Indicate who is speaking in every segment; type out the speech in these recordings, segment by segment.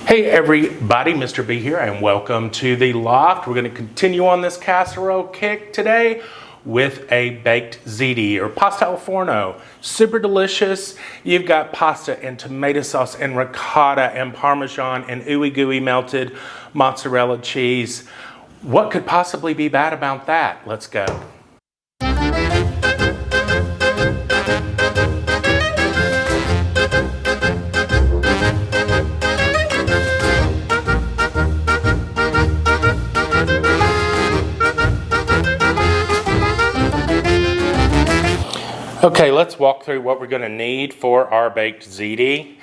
Speaker 1: Hey everybody, Mr. B here, and welcome to the Loft. We're going to continue on this casserole kick today with a baked ziti or pasta al forno. Super delicious. You've got pasta and tomato sauce and ricotta and parmesan and ooey gooey melted mozzarella cheese. What could possibly be bad about that? Let's go. Okay, let's walk through what we're going to need for our baked ziti.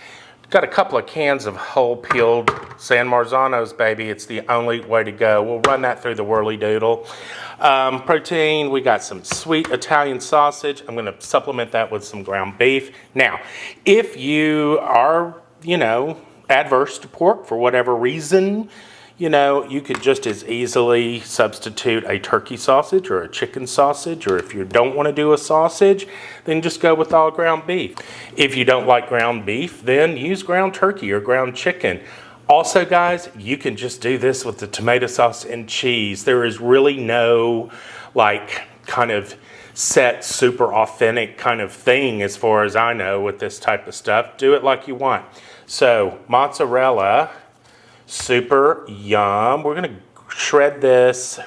Speaker 1: Got a couple of cans of whole peeled San Marzanos, baby. It's the only way to go. We'll run that through the whirly doodle. Protein, we got some sweet Italian sausage. I'm going to supplement that with some ground beef. Now, if you are, adverse to pork for whatever reason, you could just as easily substitute a turkey sausage or a chicken sausage, or if you don't want to do a sausage, then just go with all ground beef. If you don't like ground beef, then use ground turkey or ground chicken. Also, guys, you can just do this with the tomato sauce and cheese. There is really no, kind of set, super authentic kind of thing as far as I know with this type of stuff. Do it like you want. So, mozzarella. Super yum. We're going to shred this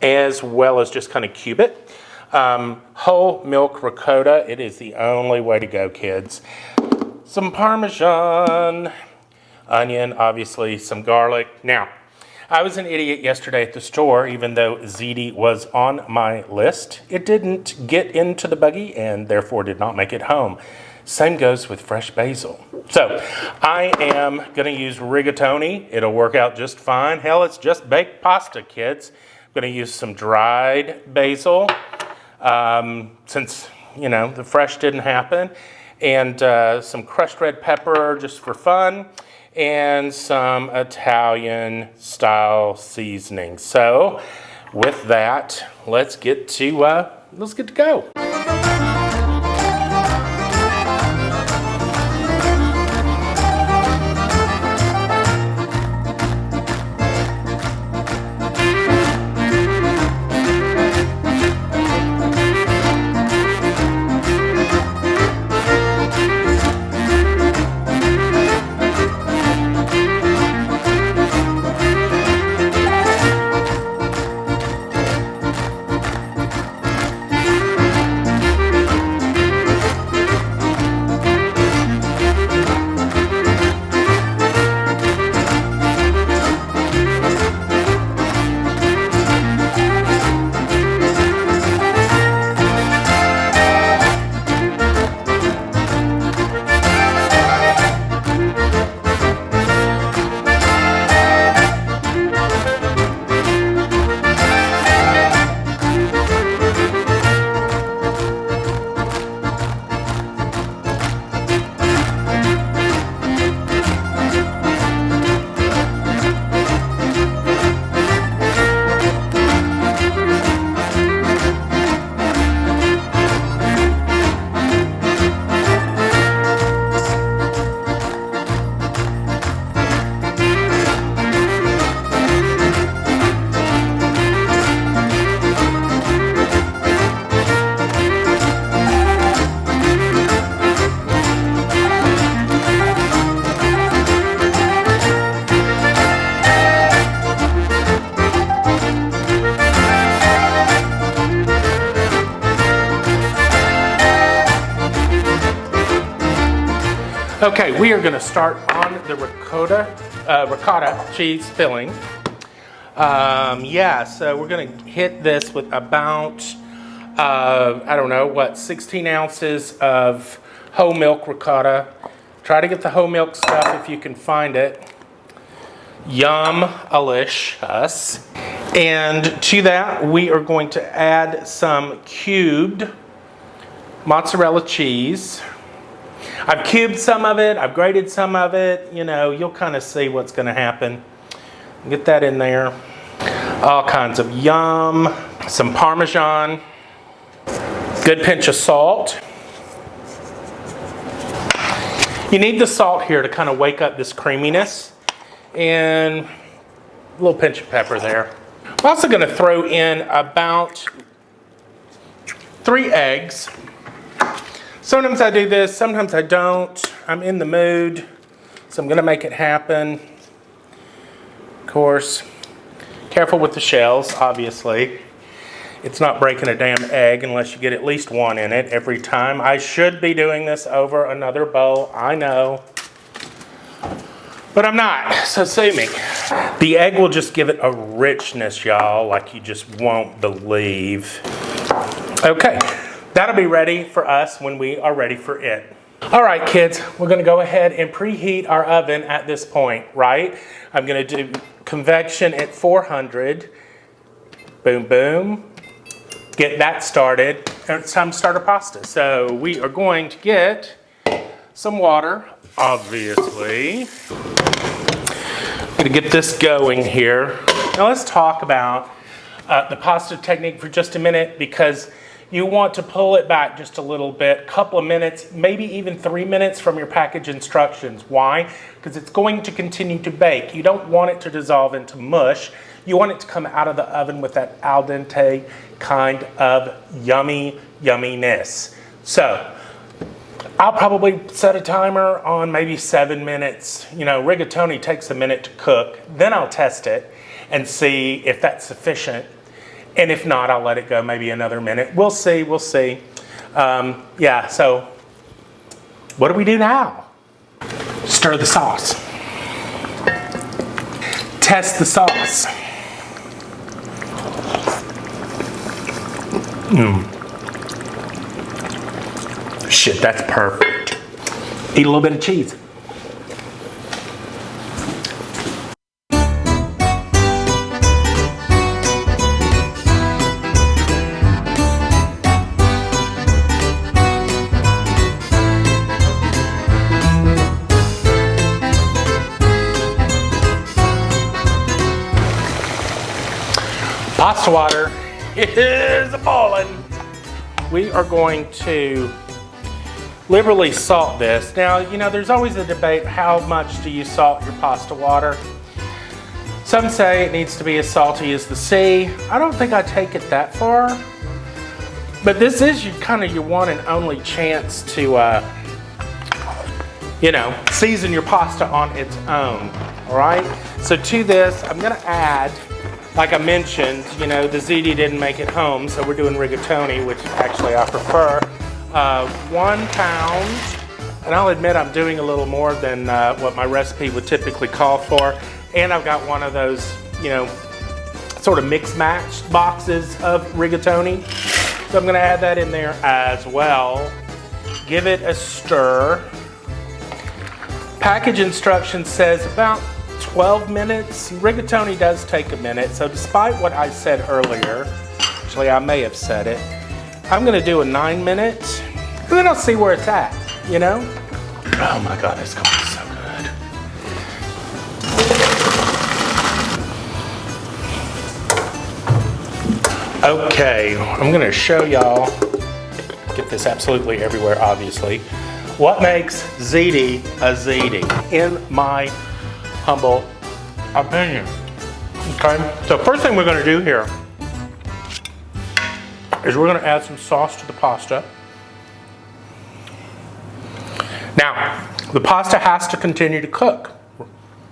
Speaker 1: as well as just kind of cube it. Whole milk ricotta. It is the only way to go, kids. Some parmesan, onion, obviously some garlic. Now, I was an idiot yesterday at the store, even though ziti was on my list. It didn't get into the buggy and therefore did not make it home. Same goes with fresh basil. So I am going to use rigatoni. It'll work out just fine. Hell, it's just baked pasta, kids. I'm going to use some dried basil since, the fresh didn't happen. And some crushed red pepper just for fun. And some Italian style seasoning. So with that, let's get to go. Okay, we are going to start on the ricotta cheese filling. So we're going to hit this with about, 16 ounces of whole milk ricotta. Try to get the whole milk stuff if you can find it. Yum-alicious. And to that, we are going to add some cubed mozzarella cheese. I've cubed some of it, I've grated some of it, you'll kind of see what's going to happen. Get that in there. All kinds of yum. Some parmesan. Good pinch of salt. You need the salt here to kind of wake up this creaminess. and a little pinch of pepper there. I'm also going to throw in about 3 eggs. Sometimes I do this, sometimes I don't. I'm in the mood, so I'm going to make it happen. Of course, careful with the shells, obviously. It's not breaking a damn egg unless you get at least 1 in it every time. I should be doing this over another bowl, I know. But I'm not, so sue me. The egg will just give it a richness, y'all, like you just won't believe. Okay, that'll be ready for us when we are ready for it. All right, kids, we're gonna go ahead and preheat our oven at this point, right? I'm gonna do convection at 400. Boom, boom. Get that started. And it's time to start our pasta. So we are going to get some water, obviously. Gonna get this going here. Now let's talk about the pasta technique for just a minute, because you want to pull it back just a little bit, couple of minutes, maybe even 3 minutes from your package instructions. Why? Because it's going to continue to bake. You don't want it to dissolve into mush. You want it to come out of the oven with that al dente kind of yumminess. So I'll probably set a timer on maybe 7 minutes. You know, rigatoni takes a minute to cook. Then I'll test it and see if that's sufficient. And if not, I'll let it go maybe another minute. We'll see, we'll see. Yeah, so what do we do now? Stir the sauce. Test the sauce. Shit, that's perfect. Eat a little bit of cheese. Pasta water is boiling. We are going to liberally salt this. Now, you know, there's always a debate, how much do you salt your pasta water? Some say it needs to be as salty as the sea. I don't think I take it that far. But this is your one and only chance to, you know, season your pasta on its own, all right? So to this, I'm gonna add, like I mentioned, you know, the ziti didn't make it home, so we're doing rigatoni, which actually I prefer. 1 pound, and I'll admit I'm doing a little more than what my recipe would typically call for. And I've got one of those, you know, sort of mix-match boxes of rigatoni. So I'm gonna add that in there as well. Give it a stir. Package instruction says about 12 minutes. Rigatoni does take a minute, so despite what I said earlier, actually I may have said it, I'm gonna do a 9 minutes, and then I'll see where it's at, you know? Oh my God, it's going so good. Okay, I'm gonna show y'all, get this absolutely everywhere obviously, what makes ziti a ziti, in my humble opinion. Okay, so first thing we're gonna do here is we're gonna add some sauce to the pasta. Now, the pasta has to continue to cook,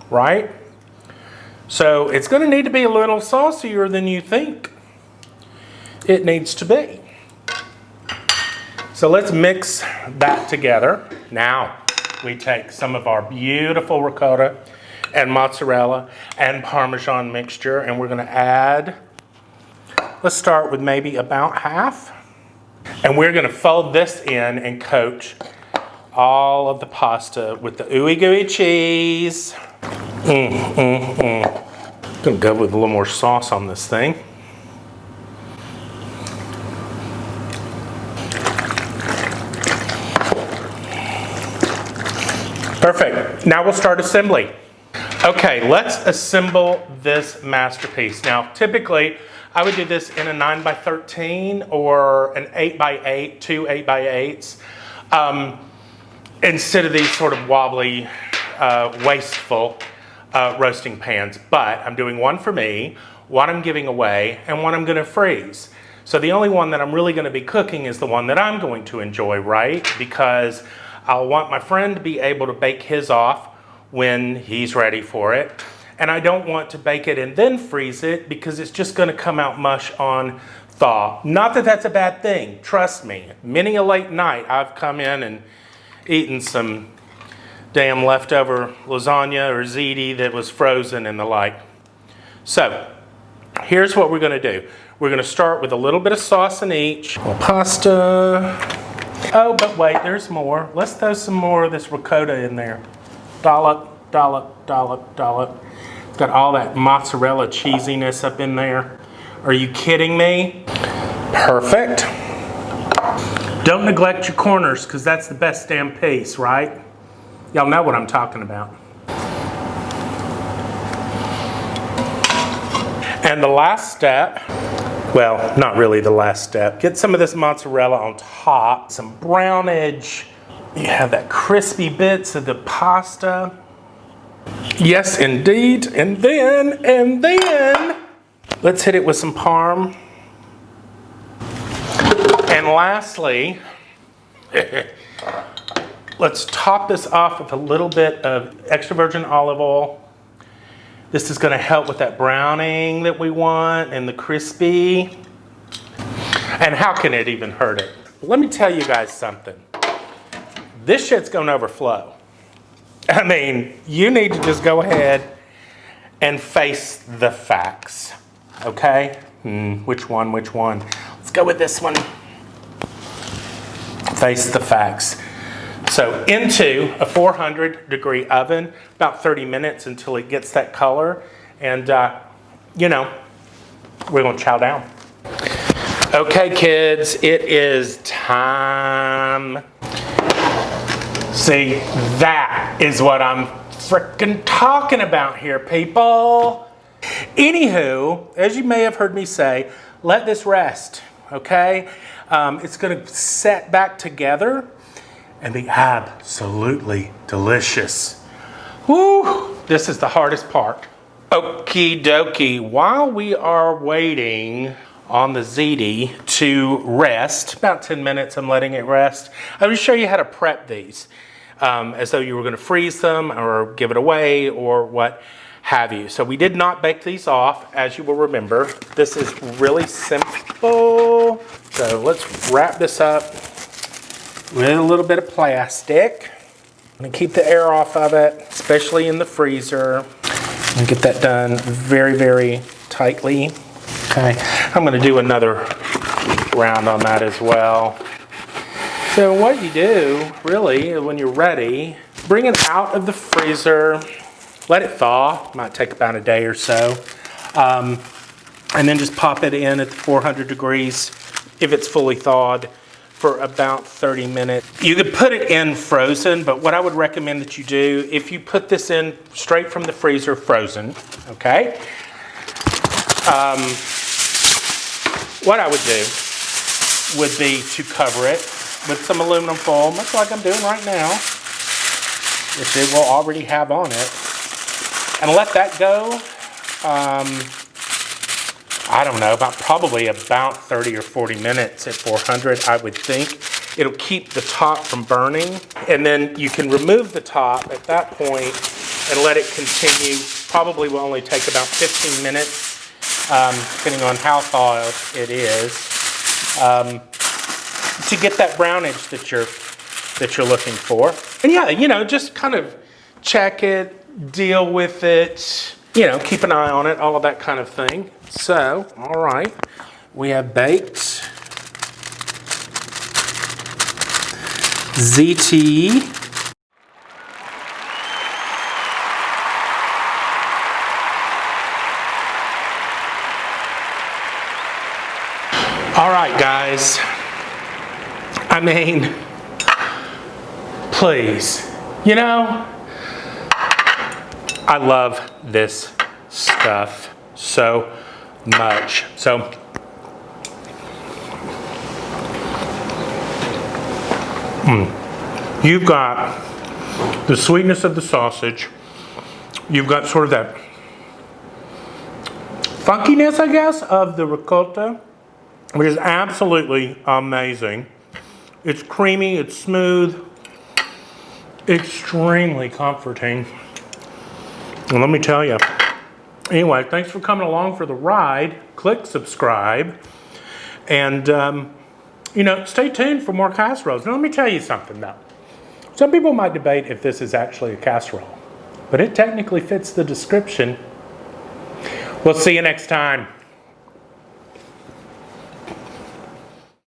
Speaker 1: right? So it's gonna need to be a little saucier than you think it needs to be. So let's mix that together. Now, we take some of our beautiful ricotta and mozzarella and parmesan mixture, and we're gonna add, let's start with maybe about half. And we're gonna fold this in and coat all of the pasta with the ooey gooey cheese. Gonna go with a little more sauce on this thing. Perfect. Now we'll start assembly. Okay, let's assemble this masterpiece. Now, typically, I would do this in a 9x13 or an 8x8, 2 8x8s, instead of these sort of wobbly, wasteful roasting pans, but I'm doing one for me, one I'm giving away, and one I'm gonna freeze. So the only one that I'm really gonna be cooking is the one that I'm going to enjoy, right? Because I'll want my friend to be able to bake his off when he's ready for it. And I don't want to bake it and then freeze it because it's just gonna come out mush on thaw. Not that that's a bad thing, trust me. Many a late night I've come in and eaten some damn leftover lasagna or ziti that was frozen and the like. So, here's what we're gonna do. We're gonna start with a little bit of sauce in each. Pasta. Oh, but wait, there's more. Let's throw some more of this ricotta in there. Dollop, dollop, dollop, dollop. It's got all that mozzarella cheesiness up in there. Are you kidding me? Perfect. Don't neglect your corners because that's the best damn piece, right? Y'all know what I'm talking about. And the last step, well, not really the last step. Get some of this mozzarella on top, some brown edge. You have that crispy bits of the pasta. Yes, indeed. And then, let's hit it with some parm. And lastly, let's top this off with a little bit of extra virgin olive oil. This is gonna help with that browning that we want and the crispy. And how can it even hurt it? Let me tell you guys something. This shit's gonna overflow. I mean, you need to just go ahead and face the facts, okay? Which one? Let's go with this one. Face the facts. So into a 400-degree oven, about 30 minutes until it gets that color. And, you know, we're gonna chow down. Okay, kids, it is time. See, that is what I'm frickin' talking about here, people. Anywho, as you may have heard me say, let this rest, okay? It's gonna set back together and be absolutely delicious. Woo! This is the hardest part. Okie dokie, while we are waiting on the ziti to rest, about 10 minutes I'm letting it rest, I'm gonna show you how to prep these, as though you were gonna freeze them or give it away or what have you. So we did not bake these off, as you will remember. This is really simple. So let's wrap this up with a little bit of plastic. I'm gonna keep the air off of it, especially in the freezer. And get that done very, very tightly. Okay, I'm gonna do another round on that as well. So what you do, really, when you're ready, bring it out of the freezer, let it thaw, might take about a day or so, and then just pop it in at the 400 degrees if it's fully thawed for about 30 minutes. You could put it in frozen, but what I would recommend that you do, if you put this in straight from the freezer frozen, okay? What I would do would be to cover it with some aluminum foil, much like I'm doing right now, which it will already have on it, and let that go, I don't know, probably about 30 or 40 minutes at 400, I would think. It'll keep the top from burning, and then you can remove the top at that point and let it continue. Probably will only take about 15 minutes, depending on how thawed it is, to get that brownage that you're looking for. And yeah, you know, just kind of check it, deal with it, you know, keep an eye on it, all of that kind of thing. So, all right, we have baked ziti. All right, guys. I mean, please, you know, I love this stuff so much. So, you've got the sweetness of the sausage You've got sort of that funkiness, I guess, of the ricotta, which is absolutely amazing. It's creamy, it's smooth, extremely comforting. And let me tell you, anyway, thanks for coming along for the ride. Click subscribe. And, you know, stay tuned for more casseroles. Now, let me tell you something, though. Some people might debate if this is actually a casserole, but it technically fits the description. We'll see you next time.